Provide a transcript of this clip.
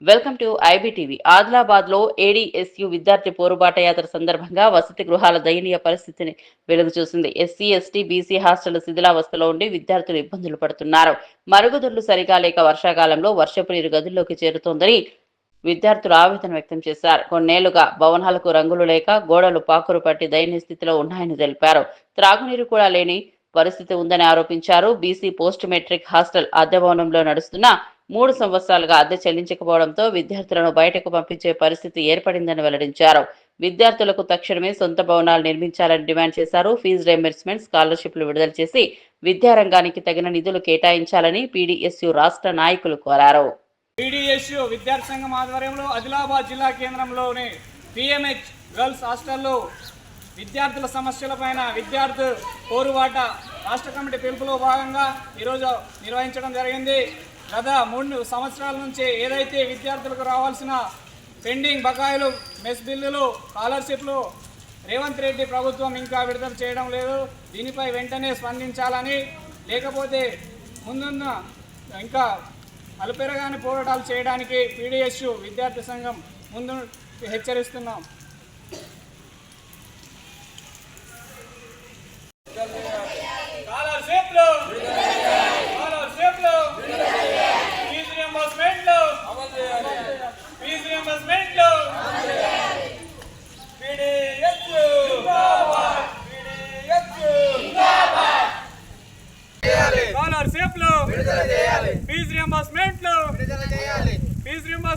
Welcome to IBTV. Adilabad లో ఏడీఎస్యు విద్యార్థి పోరుబాట యాత్ర సందర్భంగా వసతి గృహాల దయనీయ పరిస్థితిని వెలుగు చూసింది. ఎస్సీ, ఎస్టీ, బీసీ హాస్టల్ శిథిలావస్థలో ఉండి విద్యార్థులు ఇబ్బందులు పడుతున్నారు. మరుగుదొడ్లు సరిగా లేక వర్షాకాలంలో వర్షపు నీరు గదుల్లోకి చేరుతోందని విద్యార్థులు ఆవేదన వ్యక్తం చేశారు. కొన్నేళ్లుగా భవనాలకు రంగులు లేక గోడలు పాకురు పట్టి దయనీయ స్థితిలో ఉన్నాయని తెలిపారు. త్రాగునీరు కూడా లేని పరిస్థితి ఉందని ఆరోపించారు. బీసీ పోస్ట్ మెట్రిక్ హాస్టల్ అద్దె భవనంలో నడుస్తున్న 3 సంవత్సరాలుగా అద్దె చెల్లించకపోవడంతో విద్యార్థులను బయటకు పంపించే పరిస్థితి ఏర్పడిందని వెల్లడించారు. విద్యార్థులకు తక్షణమే సొంత భవనాలు నిర్మించాలని డిమాండ్ చేశారు. ఫీజు రీయింబర్స్మెంట్, స్కాలర్షిప్లు విడుదల చేసి విద్యారంగానికి తగిన నిధులు కేటాయించాలని పీడీఎస్యు రాష్ట్ర నాయకులు కోరారు. పీడీఎస్యు విద్యార్థి సంఘం ఆధ్వర్యంలో ఆదిలాబాద్ జిల్లా కేంద్రంలోని పిఎంహెచ్ గర్ల్స్ హాస్టల్లో విద్యార్థుల సమస్యలపైన విద్యార్థి పోరుబాట రాష్ట్ర కమిటీ పిలుపులో భాగంగా ఈరోజు నిర్వహించడం జరిగింది. గత 3 సంవత్సరాల నుంచి ఏదైతే విద్యార్థులకు రావాల్సిన పెండింగ్ బకాయిలు, మెస్ బిల్లులు, స్కాలర్షిప్లు రేవంత్ రెడ్డి ప్రభుత్వం ఇంకా విడుదల చేయడం లేదు. దీనిపై వెంటనే స్పందించాలని, లేకపోతే ముందున్న ఇంకా అలుపెరగాని పోరాటాలు చేయడానికి పీడీఎస్యు విద్యార్థి సంఘం ముందు హెచ్చరిస్తున్నాం.